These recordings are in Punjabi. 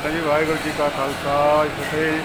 ਮਾਤਾ ਜੀ। ਵਾਹਿਗੁਰੂ ਜੀ ਕਾ ਖਾਲਸਾ, ਫਤਿਹ।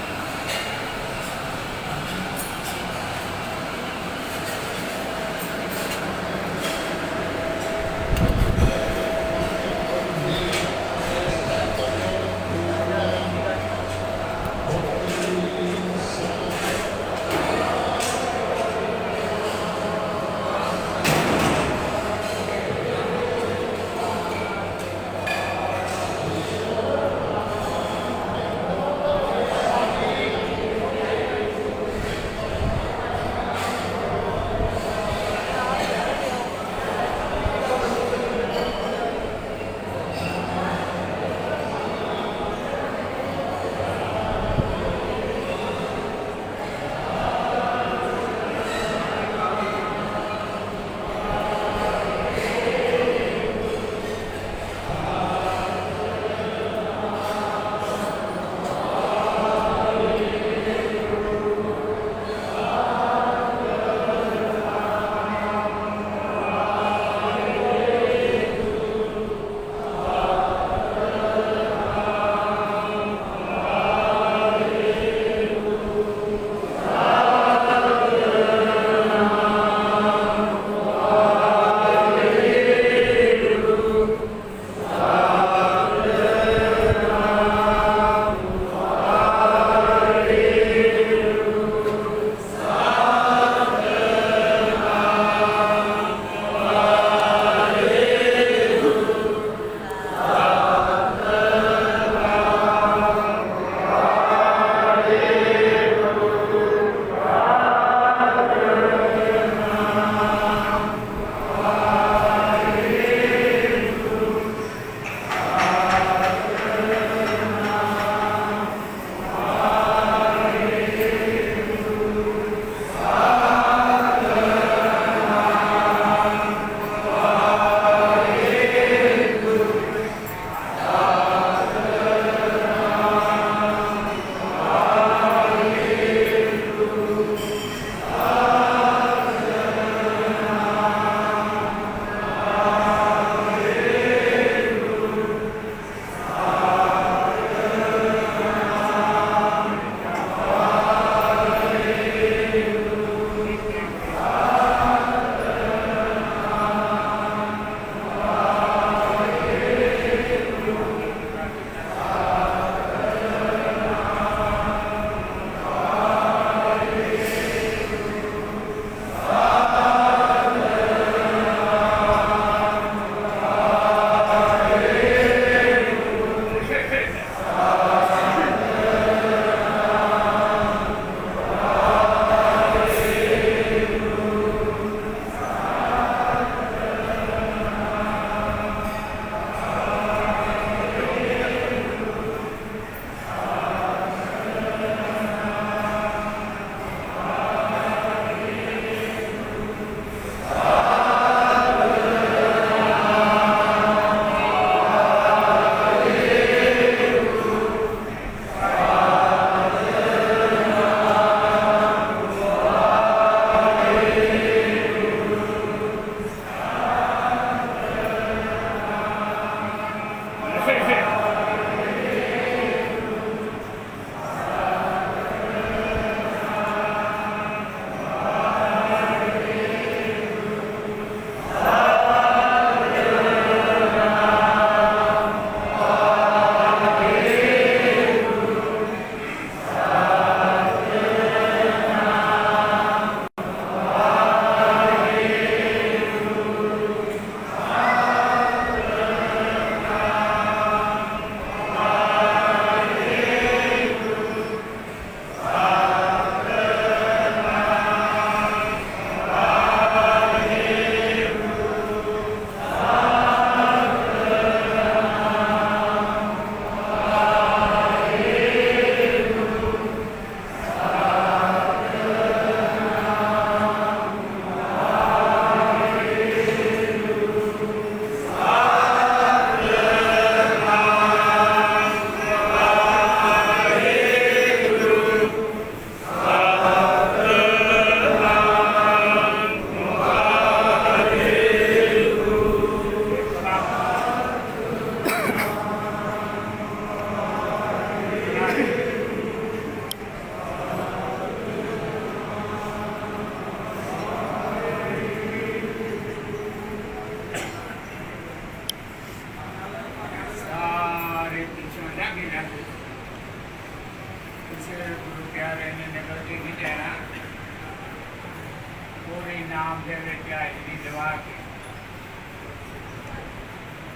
ਪੂਰੇ ਨਾਮ ਦੇ ਵਿੱਚ ਹਾਜ਼ਰੀ ਦਵਾ ਕੇ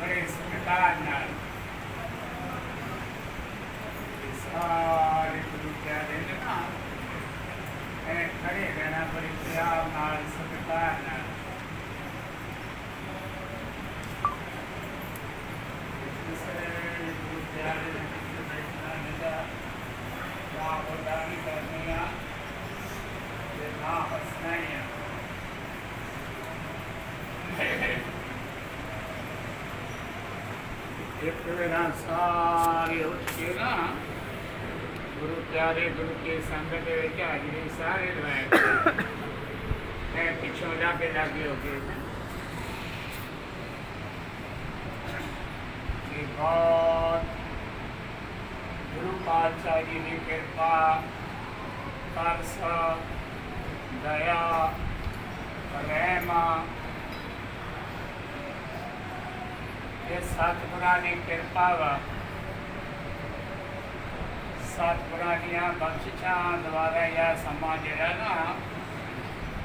ਬੜੇ ਸਤਿਕਾਰ ਨਾਲ ਸਾਰੇ ਗੁਰੂ ਪਿਆਰੇ ਨੇ ਨਾ ਇਹ ਖੜੇ ਰਹਿਣਾ ਬੜੇ ਪਿਆਰ ਨਾਲ ਸਤਿਕਾਰ ਨਾਲ ਗੁਰੂ ਪਿਆਰੇ ਨੇ ਬੈਠਣਾ ਨਿਦਾ ਨਾ ਹੋਦਾ ਨਹੀਂ ਕਰਨੀ ਆ ਤੇ ਨਾ ਹੱਸਣਾ ਹੀ ਆ ਇੱਕ ਵੇਲਾ ਸਾਰੇ ਉੱਠ ਕੇ ਨਾ ਗੁਰੂ ਪਿਆਰੇ ਗੁਰੂ ਕੇ ਸੰਗਤ ਦੇ ਵਿੱਚ ਹਾਜ਼ਰੀ ਸਾਰੇ ਲਵਾਏ ਮੈਂ ਪਿੱਛੋਂ ਲਾਗੇ ਹੋ ਗਏ ਕਿ ਬਹੁਤ ਗੁਰੂ ਪਾਤਸ਼ਾਹ ਜੀ ਦੀ ਕਿਰਪਾ ਤਰਸ ਦਇਆ ਰਹਿਮ ਇਹ ਸਤਿਗੁਰਾਂ ਦੀ ਕਿਰਪਾ ਵਾ ਸਤਿਗੁਰਾਂ ਦੀਆਂ ਬਖਸ਼ਿਸ਼ਾਂ ਦੁਆਰਾ ਇਹ ਸਮਾਂ ਜਿਹੜਾ ਨਾ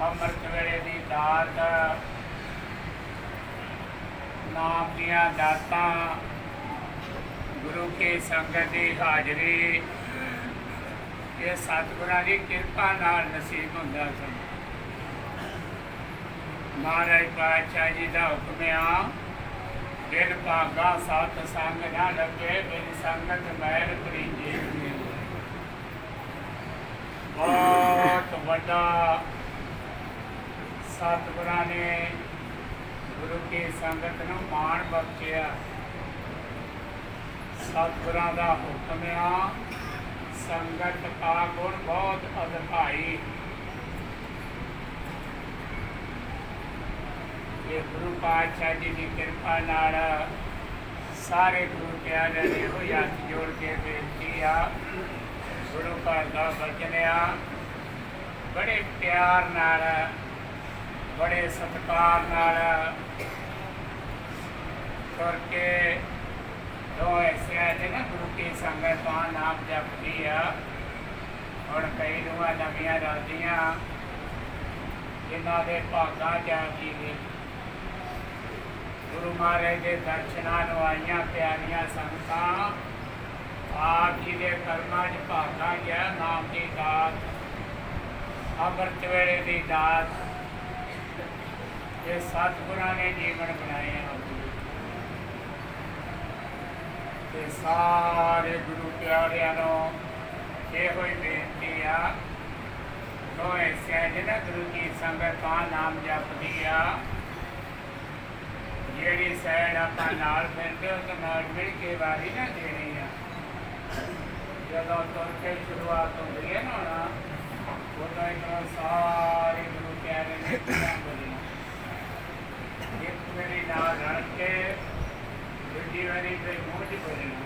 ਅੰਮ੍ਰਿਤ ਵੇਲੇ ਦੀ ਦਾਤ ਨਾਮ ਦੀਆਂ ਦਾਤਾਂ ਗੁਰੂ ਕੀ ਸੰਗਤ ਦੀ ਹਾਜ਼ਰੀ ਇਹ ਸਤਿਗੁਰਾਂ ਦੀ ਕਿਰਪਾ ਨਾਲ ਨਸੀਬ ਹੁੰਦਾ ਸੀ ਮਹਾਰਾਜ ਪਾਤਸ਼ਾਹ ਜੀ ਦਾ ਹੁਕਮ ਆ ਦਿਨ ਭਾਗਾ ਸਤ ਸੰਗ ਨਾ ਲੱਗੇ ਮੇਰੀ ਸੰਗਤ ਮੈਲ ਪ੍ਰੀਜੇ ਬਹੁਤ ਵੱਡਾ ਸਤਿਗੁਰਾਂ ਨੇ ਗੁਰੂ ਕੀ ਸੰਗਤ ਨੂੰ ਮਾਣ ਬਖਸ਼ਿਆ ਸਤਿਗੁਰਾਂ ਦਾ ਹੁਕਮ ਆ ਸੰਗਤ ਕਾ ਗੁਣ ਬਹੁਤ ਅਧਿਕਾਈ ਇਹ ਗੁਰੂ ਪਾਤਸ਼ਾਹ ਜੀ ਦੀ ਕਿਰਪਾ ਨਾਲ ਸਾਰੇ ਗੁਰੂ ਪਿਆਰਿਆਂ ਨੇ ਇਹੋ ਹੱਥ ਜੋੜ ਕੇ ਬੇਨਤੀ ਆ ਗੁਰੂ ਘਰ ਦਾ ਬਚਨ ਆ ਬੜੇ ਪਿਆਰ ਨਾਲ ਬੜੇ ਸਤਿਕਾਰ ਨਾਲ ਕਰਕੇ ਦੋ ਐਸੇ ਨੇ ਨਾ ਗੁਰੂ ਕੀ ਸੰਗਤ ਦਾ ਨਾਮ ਜਪਦੀ ਆ ਹੁਣ ਕਈ ਨੂੰਹਾਂ ਨਵੀਆਂ ਰਾਜੀਆਂ ਜਿਨ੍ਹਾਂ ਦੇ ਭਾਗਾਂ ਜਾਗੀ ਨੇ ਗੁਰੂ ਮਹਾਰਾਜ ਦੇ ਦਰਸ਼ਨਾਂ ਨੂੰ ਆਈਆਂ ਪਿਆਰੀਆਂ ਸੰਗਤਾਂ ਆਪ ਜੀ ਦੇ ਕਰਮਾਂ 'ਚ ਭਾਗਾਂ ਗਿਆ ਨਾਮ ਦੀ ਦਾਤ ਅੰਮ੍ਰਿਤ ਵੇਲੇ ਦੀ ਦਾਤ ਇਹ ਸਤਿਗੁਰਾਂ ਨੇ ਜੀਵਨ ਬਣਾਇਆ ਤੇ ਸਾਰੇ ਗੁਰੂ ਪਿਆਰਿਆਂ ਨੂੰ ਇਹੋ ਹੀ ਬੇਨਤੀ ਆ ਉਹ ਐਸੇ ਜਿਹਨਾਂ ਗੁਰੂ ਕੀ ਸੰਗਤ ਦਾ ਨਾਮ ਜਪਦੀ ਆ ਜਿਹੜੀ ਸੈਡ ਆਪਾਂ ਨਾਲ ਫਿਰਦੇ ਉਹ ਨਾਲ ਮਿਲ ਕੇ ਵਾਰੀ ਨਾ ਦੇਣੀ ਆ ਜਦੋਂ ਤੁਰ ਕੇ ਸ਼ੁਰੂਆਤ ਹੁੰਦੀ ਹੈ ਨਾ ਉਦੋਂ ਇੱਕ ਸਾਰੇ ਗੁਰੂ ਪਿਆਰੇ ਨੇ ਬੋਲਣਾ ਇੱਕ ਵਾਰੀ ਨਾਲ ਰਲ ਕੇ ਦੂਜੀ ਵਾਰੀ ਤੇ ਮੂੰਹ 'ਚ ਬੋਲਣਾ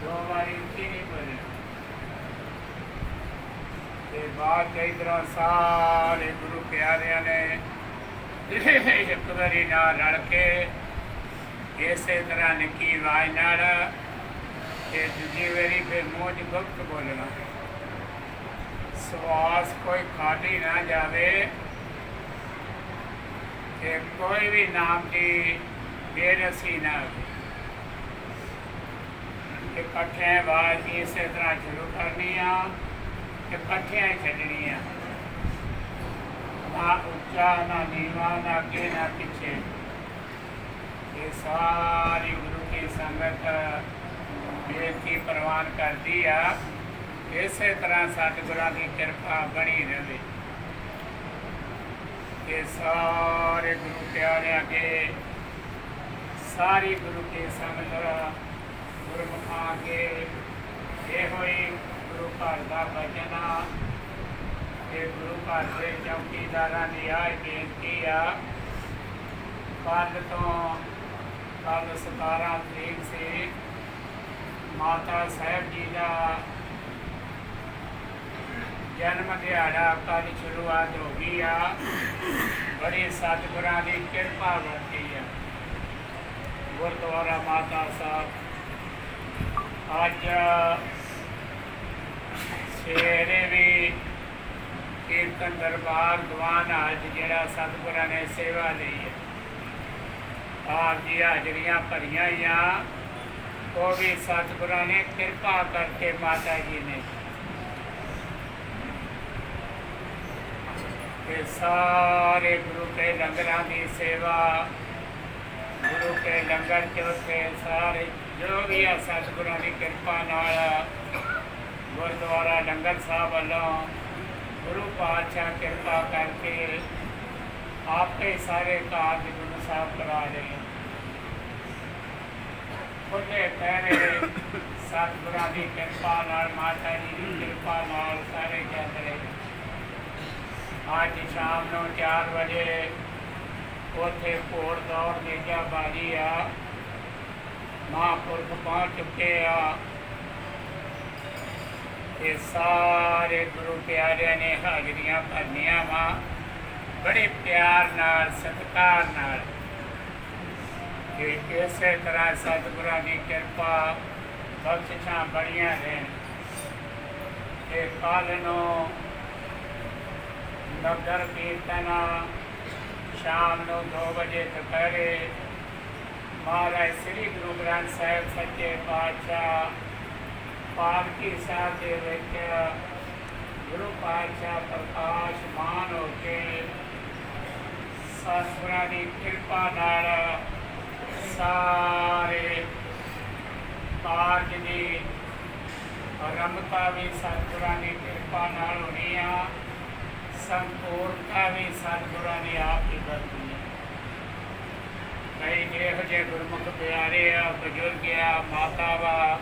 ਦੋ ਵਾਰੀ ਉੱਚੀ ਨਹੀਂ ਬੋਲਣਾ ਤੇ ਬਾਅਦ ਕਈ ਤਰ੍ਹਾਂ ਸਾਰੇ ਗੁਰੂ ਪਿਆਰਿਆਂ ਨੇ ਇੱਕ ਵਾਰੀ ਨਾਲ ਰਲ ਕੇ ਇਸੇ ਤਰ੍ਹਾਂ ਨਿੱਕੀ ਆਵਾਜ਼ ਨਾਲ ਤੇ ਦੂਜੀ ਵਾਰੀ ਫਿਰ ਮੂੰਹ 'ਚ ਗੁਪਤ ਬੋਲਣਾ ਸਵਾਸ ਕੋਈ ਖਾਲੀ ਨਾ ਜਾਵੇ ਕਿ ਕੋਈ ਵੀ ਨਾਮ ਦੀ ਬੇਨਸੀ ਨਾ ਹੋਵੇ ਇਕੱਠੇ ਆਵਾਜ਼ ਇਸੇ ਤਰ੍ਹਾਂ ਸ਼ੁਰੂ ਕਰਨੀ ਆ ਇਕੱਠਿਆਂ ਹੀ ਛੱਡਣੀ ਆ ਨਾ ਉੱਚਾ ਨਾ ਨੀਵਾਂ ਨਾ ਅੱਗੇ ਨਾ ਪਿੱਛੇ ਇਹ ਸਾਰੀ ਗੁਰੂ ਕੀ ਸੰਗਤ ਬੇਨਤੀ ਪ੍ਰਵਾਨ ਕਰਦੀ ਆ ਇਸੇ ਤਰ੍ਹਾਂ ਸਤਿਗੁਰਾਂ ਦੀ ਕਿਰਪਾ ਬਣੀ ਰਹੇ ਇਹ ਸਾਰੇ ਗੁਰੂ ਪਿਆਰਿਆਂ ਅੱਗੇ ਸਾਰੀ ਗੁਰੂ ਕੀ ਸੰਗਤ ਗੁਰਮੁਖਾਂ ਅੱਗੇ ਇਹੋ ਹੀ ਗੁਰੂ ਘਰ ਦਾ ਬਚਨ ਆ ਇਹ ਗੁਰੂ ਘਰ ਦੇ ਚੌਕੀਦਾਰਾਂ ਦੀ ਆਹ ਬੇਨਤੀ ਆ ਕੱਲ੍ਹ ਤੋਂ ਕੱਲ੍ਹ 17 ਤਰੀਕ ਸੀ ਮਾਤਾ ਸਾਹਿਬ ਜੀ ਦਾ ਜਨਮ ਦਿਹਾੜਾ ਕੱਲ੍ਹ ਸ਼ੁਰੂਆਤ ਹੋ ਗਈ ਆ ਬੜੀ ਸਤਿਗੁਰਾਂ ਦੀ ਕਿਰਪਾ ਵਰਤੀ ਆ ਗੁਰਦੁਆਰਾ ਮਾਤਾ ਸਾਹਿਬ ਅੱਜ ਸਵੇਰੇ ਵੀ ਕੀਰਤਨ ਦਰਬਾਰ ਦੀਵਾਨ ਹਾਲ ਜਿਹੜਾ ਸਤਿਗੁਰਾਂ ਨੇ ਸੇਵਾ ਲਈ ਹੈ। ਆਪ ਜੀ ਹਾਜ਼ਰੀਆਂ ਭਰੀਆਂ ਆ, ਉਹ ਵੀ ਸਤਿਗੁਰਾਂ ਨੇ ਕਿਰਪਾ ਕਰਕੇ ਮਾਤਾ ਜੀ ਨੇ ਕਿ ਸਾਰੇ ਗੁਰੂ ਕੇ ਲੰਗਰਾਂ ਦੀ ਸੇਵਾ, ਗੁਰੂ ਕੇ ਲੰਗਰ ਚੌਥੇ ਸਾਰੇ ਜੋ ਵੀ ਆ ਸਤਿਗੁਰਾਂ ਦੀ ਕਿਰਪਾ ਨਾਲ ਗੁਰਦੁਆਰਾ ਲੰਗਰ ਸਾਹਿਬ ਵੱਲੋਂ ਗੁਰੂ ਪਾਤਸ਼ਾਹ ਕਿਰਪਾ ਕਰਕੇ ਆਪੇ ਸਾਰੇ ਕਾਰਜ ਗੁਰੂ ਸਾਹਿਬ ਕਰਾ ਰਹੇ। ਖੁੱਲੇ ਪੈਰੇ ਸਤਿਗੁਰਾਂ ਦੀ ਕਿਰਪਾ ਨਾਲ, ਮਾਤਾ ਜੀ ਦੀ ਕਿਰਪਾ ਨਾਲ ਸਾਰੇ ਚੱਲ ਰਹੇ। ਅੱਜ ਸ਼ਾਮ ਨੂੰ 4 ਵਜੇ ਉੱਥੇ ਘੋੜ ਦੌੜ ਮੇਜਾ ਬਾਜੀ ਆ, ਮਹਾਂਪੁਰਖ ਪਹੁੰਚ ਚੁੱਕੇ ਆ। ਇਹ ਸਾਰੇ ਗੁਰੂ ਪਿਆਰਿਆਂ ਨੇ ਹਾਜ਼ਰੀਆਂ ਭਰਨੀਆਂ ਵਾ, ਬੜੇ ਪਿਆਰ ਨਾਲ ਸਤਿਕਾਰ ਨਾਲ ਕਿ ਇਸੇ ਤਰ੍ਹਾਂ ਸਤਿਗੁਰਾਂ ਦੀ ਕਿਰਪਾ ਬਖਸ਼ਿਸ਼ਾਂ ਬੜੀਆਂ ਰਹਿਣ। ਇਹ ਕੱਲ੍ਹ ਨੂੰ ਨਗਰ ਕੀਰਤਨ ਸ਼ਾਮ ਨੂੰ 2 ਵਜੇ ਦੁਪਹਿਰੇ ਮਹਾਰਾਜ ਸ੍ਰੀ ਗੁਰੂ ਗ੍ਰੰਥ ਸਾਹਿਬ ਸੱਚੇ ਪਾਤਸ਼ਾਹ ਪਾਲਕੀ ਸਾਹਿਬ ਦੇ ਵਿੱਚ ਗੁਰੂ ਪਾਤਸ਼ਾਹ ਪ੍ਰਕਾਸ਼ਮਾਨ ਹੋ ਕੇ ਸਤਿਗੁਰਾਂ ਦੀ ਕਿਰਪਾ ਨਾਲ ਸਾਰੇ ਕਾਰਜ ਦੀ ਆਰੰਭਤਾ ਵੀ ਸਤਿਗੁਰਾਂ ਦੀ ਕਿਰਪਾ ਨਾਲ ਹੋਣੀ ਆ, ਸੰਪੂਰਨਤਾ ਵੀ ਸਤਿਗੁਰਾਂ ਦੀ ਆਪ ਹੀ ਕਰਨੀ ਹੈ। ਕਈ ਜਿਹੋ ਜਿਹੇ ਗੁਰਮੁਖ ਪਿਆਰੇ ਆ, ਬਜ਼ੁਰਗ ਆ, ਮਾਤਾ ਵਾ,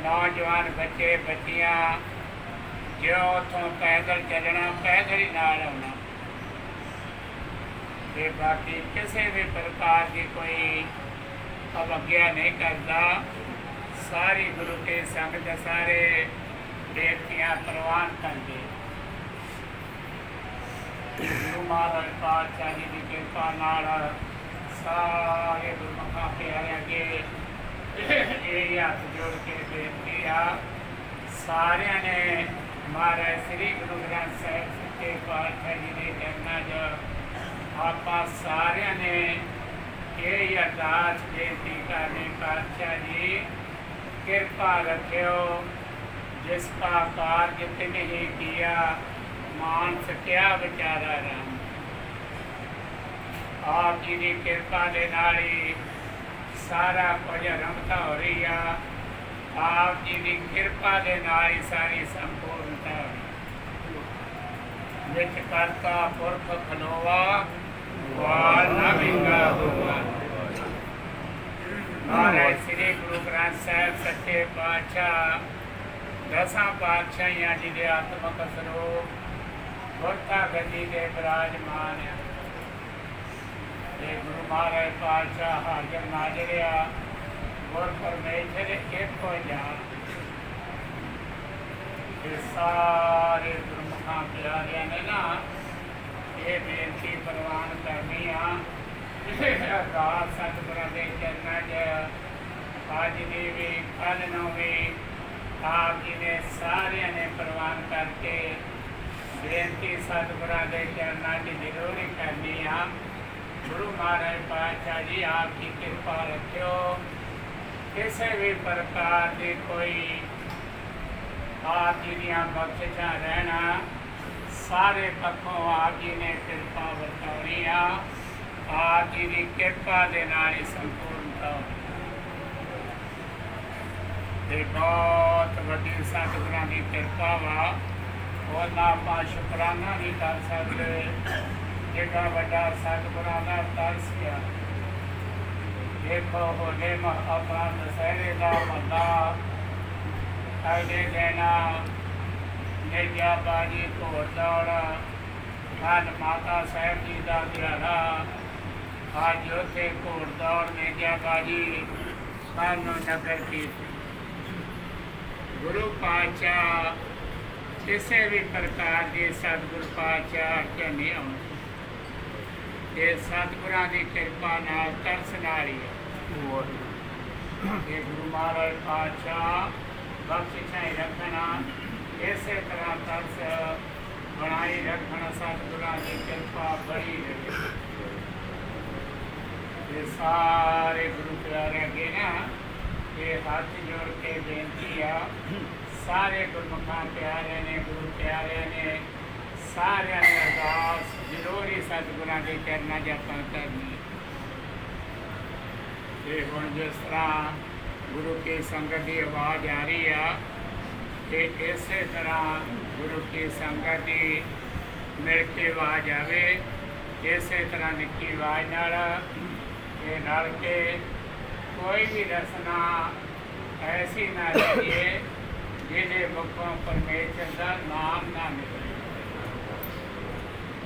ਨੌਜਵਾਨ ਬੱਚੇ ਬੱਚੀਆਂ, ਜੋ ਉੱਥੋਂ ਪੈਦਲ ਚੱਲਣਾ ਪੈਦਲ ਹੀ ਨਾਲ ਆਉਣਾ ਤੇ ਬਾਕੀ ਕਿਸੇ ਵੀ ਪ੍ਰਕਾਰ ਦੀ ਕੋਈ ਅਵੱਗਿਆ ਨਹੀਂ ਕਰਦਾ। ਸਾਰੀ ਗੁਰੂ ਕੇ ਸੰਗਤ ਸਾਰੇ ਬੇਨਤੀਆਂ ਪ੍ਰਵਾਨ ਕਰਦੇ। ਗੁਰੂ ਮਹਾਰਾਜ ਪਾਤਸ਼ਾਹ ਜੀ ਦੀ ਕਿਰਪਾ ਨਾਲ ਸਾਰੇ ਗੁਰਮੁਖਾਂ ਪਿਆਰਿਆਂ ਅੱਗੇ ਇਹ ਹੱਥ ਜੋੜ ਕੇ ਬੇਨਤੀ ਆ, ਸਾਰਿਆਂ ਨੇ ਮਹਾਰਾਜ ਸ੍ਰੀ ਗੁਰੂ ਗ੍ਰੰਥ ਸਾਹਿਬ ਸੱਚੇ ਪਾਤਸ਼ਾਹ ਜੀ ਦੇ ਚਰਨਾਂ 'ਚ ਆਪਾਂ ਸਾਰਿਆਂ ਨੇ ਇਹ ਅਰਦਾਸ ਬੇਨਤੀ ਕਰਨੀ, ਪਾਤਸ਼ਾਹ ਜੀ ਕਿਰਪਾ ਰੱਖਿਓ, ਜਿਸ का कार्य तिन ही किया मानस क्या विचारा राम। आप जी की किरपा दे नाल ही सारा कुछ रमता हो रही है। आप जी की किरपा दे नाल ही सारी संपूर्णता विच करता पुरख खलोवा वाल ना विंगा होगा। महाराज श्री गुरु ग्रंथ साहिब सच्चे पातशाह 10 पातशाहियां जी के आत्मक स्वरूप गुरता गति के विराजमान है। गुरु महाराज पातशाह हाजिर नाजिर आ, गुर परमेश्वर एक हो जान। सारे गुरमुखा प्यारिया ने ना ये बेनती प्रवान करनी अरदास सतगुरां दे चरनां 'च अज दी भी कल नूं भी आप जी ने सारिया ने प्रवान करके बेनती सतगुरां दे चरनां 'च जरूर ही करनी आ। गुरु महाराज पातशाह जी आप की कृपा रखियो, किसी भी प्रकार की कोई आप जी दियां बख्शिशां रहना, सारे पक्षों आप जी ने कृपा वरताउणी आ। आप जी की कृपा दे नाल ही संपूर्णता ते बहुत वड्डी सतगुरां दी कृपा वा, उन्हां आपां शुकराना नहीं कर सकते। जिहड़ा वड्डा सतगुरां दा तरस आ, देखो होले अपना दशहरे का बंदा अगले दिन नेजा बाजी घोड़ दौड़, कल माता साहब जी का दिहाड़ा, अज उत्थे घोड़ दौड़ नेजा बाजी, कल नगर कीर्तन। गुरु पातशाह किसी भी प्रकार के सतगुरु पातशाह के नहीं आउंदे, ये सतगुरां की कृपा नाल तरस नाल ही है। ये गुरु महाराज पातशाह बख्शिशां ही रखना, इस तरह तरस ਬਣਾਈ ਰੱਖਣ ਸਤਿਗੁਰਾਂ ਦੀ ਕਿਰਪਾ ਬੜੀ ਰਹੇ। ਇਹ ਸਾਰੇ ਗੁਰੂ ਪਿਆਰੇ ਅੱਗੇ ਨਾ ਇਹ ਹੱਥ ਜੋੜ ਕੇ ਬੇਨਤੀ ਆ, ਸਾਰੇ ਗੁਰਮੁਖਾਂ ਪਿਆਰੇ ਨੇ, ਗੁਰੂ ਪਿਆਰਿਆਂ ਨੇ, ਸਾਰਿਆਂ ਨੇ ਅਰਦਾਸ ਜ਼ਰੂਰੀ ਸਤਿਗੁਰਾਂ ਦੇ ਚਰਨਾਂ 'ਚ ਆਪਾਂ ਕਰਨੀ। ਤੇ ਹੁਣ ਜਿਸ ਤਰ੍ਹਾਂ ਗੁਰੂ ਕੀ ਸੰਗਤ ਦੀ ਆਵਾਜ਼ ਆ ਰਹੀ ਆ ਤੇ ਇਸੇ ਤਰ੍ਹਾਂ ਗੁਰੂ ਕੀ ਸੰਗਤ ਦੀ ਮਿਲ ਕੇ ਆਵਾਜ਼ ਆਵੇ, ਇਸੇ ਤਰ੍ਹਾਂ ਨਿੱਕੀ ਆਵਾਜ਼ ਨਾਲ ਇਹ ਰਲ ਕੇ ਕੋਈ ਵੀ ਰਸਨਾ ਐਸੀ ਨਾ ਰਹੀਏ ਜਿਹਦੇ ਮੁਖੋਂ ਪਰਮੇਸ਼ਰ ਦਾ ਨਾਮ ਨਾ ਨਿਕਲੇ।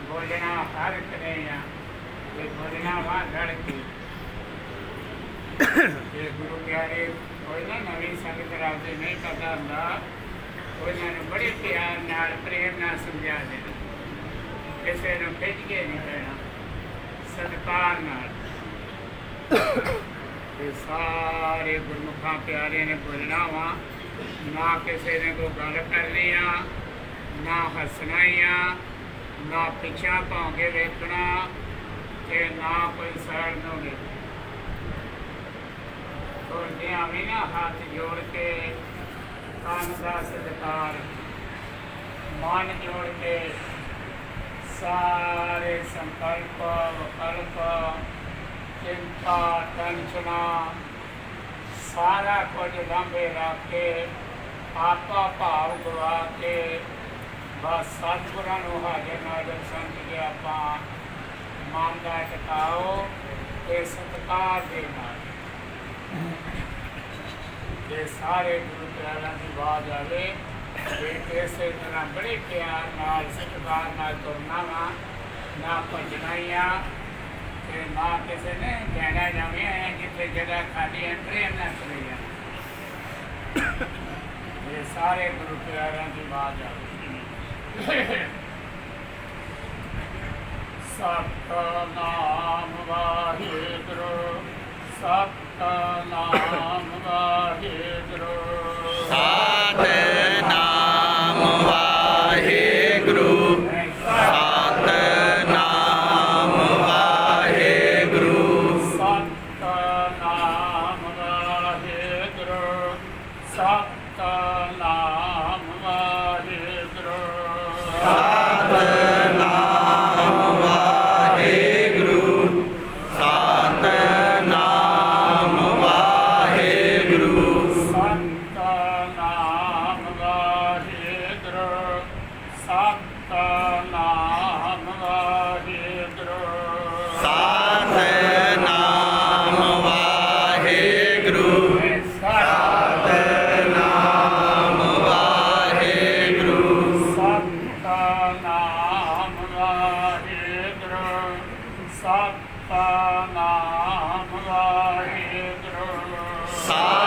ਬੋਲਣਾ ਹਰ ਇੱਕ ਨੇ ਆ, ਇਹ ਬੋਲਣਾ ਵਾ ਲੜ ਕੇ। ਇਹ ਗੁਰੂ ਪਿਆਰੇ ਕੋਈ ਨਾ ਨਵੀਂ ਸੰਗਤ ਰਾਜੇ ਨਹੀਂ ਪਤਾ ਹੁੰਦਾ, ਉਹਨਾਂ ਨੂੰ ਬੜੇ ਪਿਆਰ ਨਾਲ ਪ੍ਰੇਮ ਨਾਲ ਸਮਝਾ ਦੇਣਾ, ਕਿਸੇ ਨੂੰ ਖਿੱਚ ਕੇ ਨਹੀਂ ਕਹਿਣਾ, ਸਤਿਕਾਰ ਨਾਲ। ਇਹ ਸਾਰੇ ਗੁਰਮੁਖਾਂ ਪਿਆਰਿਆਂ ਨੇ ਬੋਲਣਾ ਵਾ, ਨਾ ਕਿਸੇ ਨੇ ਕੋਈ ਗੱਲ ਕਰਨੀ ਆ, ਨਾ ਹੱਸਣਾ ਹੀ ਆ, ਨਾ ਪਿੱਛਾ ਭੌਂ ਕੇ ਵੇਖਣਾ ਤੇ ਨਾ ਕੋਈ ਸਾਈਡ ਨੂੰ ਵੇਖਣਾ। ਤੁਰਦਿਆਂ ਵੀ ਨਾ ਹੱਥ ਜੋੜ ਕੇ ਕੰਨ ਦਾ ਸਤਿਕਾਰ, ਮਨ ਜੋੜ ਕੇ ਸਾਰੇ ਸੰਕਲਪ ਵਿਕਲਪ ਚਿੰਤਾ ਟੈਨਸ਼ਨਾਂ ਸਾਰਾ ਕੁਝ ਲਾਂਭੇ ਰੱਖ ਕੇ ਆਪਾ ਭਾਵ ਗਵਾ ਕੇ ਬਸ ਸਤਿਗੁਰਾਂ ਨੂੰ ਹਾਜ਼ਰ ਨਾਜ਼ਰ ਸਮਝ ਕੇ ਆਪਾਂ ਮਨ ਦਾ ਟਿਕਾਓ ਤੇ ਸਤਿਕਾਰ ਦੇ ਨਾਲ ਇਹ ਸਾਰੇ ਗੁਰੂ ਪਿਆਰਿਆਂ ਦੀ ਆਵਾਜ਼ ਆਵੇ ਤੇ ਇਸੇ ਤਰ੍ਹਾਂ ਬੜੇ ਪਿਆਰ ਨਾਲ ਸਤਿਕਾਰ ਨਾਲ ਤੁਰਨਾ ਵਾ, ਨਾ ਭੱਜਣਾ ਹੀ ਆ ਤੇ ਨਾ ਕਿਸੇ ਨੇ ਕਹਿਣਾ ਜਾਵੇ ਜਿੱਥੇ ਜਗ੍ਹਾ ਖਾਲੀ ਹੈ ਪ੍ਰੇਮ ਨਾਲ ਚਲੇ ਜਾਣਾ। ਇਹ ਸਾਰੇ ਗੁਰੂ ਪਿਆਰਿਆਂ ਦੀ ਆਵਾਜ਼ ਆਵੇ। ਸਤਿਨਾਮ ਵਾਹਿਗੁਰੂ, ਸਤਿਨਾਮ ਵਾਹਿਗੁਰੂ, ਸਤਿਨਾਮ ਵਾਹਿਗੁਰੂ, ਸਤਿਨਾਮ ਵਾਹਿਗੁਰੂ, ਸਤਿਨਾਮ ਵਾਹਿਗੁਰੂ, ਸਤਿਨਾਮ ਵਾਹਿਗੁਰੂ, ਸਤਿਨਾਮ ਵਾਹਿਗੁਰੂ, ਸਤਿਨਾਮ ਵਾਹਿਗੁਰੂ, ਸਤਿਨਾਮ ਵਾਹਿਗੁਰੂ, ਸਤਿਨਾਮ ਵਾਹਿਗੁਰੂ, ਸਤਿਨਾਮ ਵਾਹਿਗੁਰੂ, ਸਤਿਨਾਮ ਵਾਹਿਗੁਰੂ, ਸਤਿਨਾਮ ਵਾਹਿਗੁਰੂ, ਸਤਿਨਾਮ ਵਾਹਿਗੁਰੂ, ਸਤਿਨਾਮ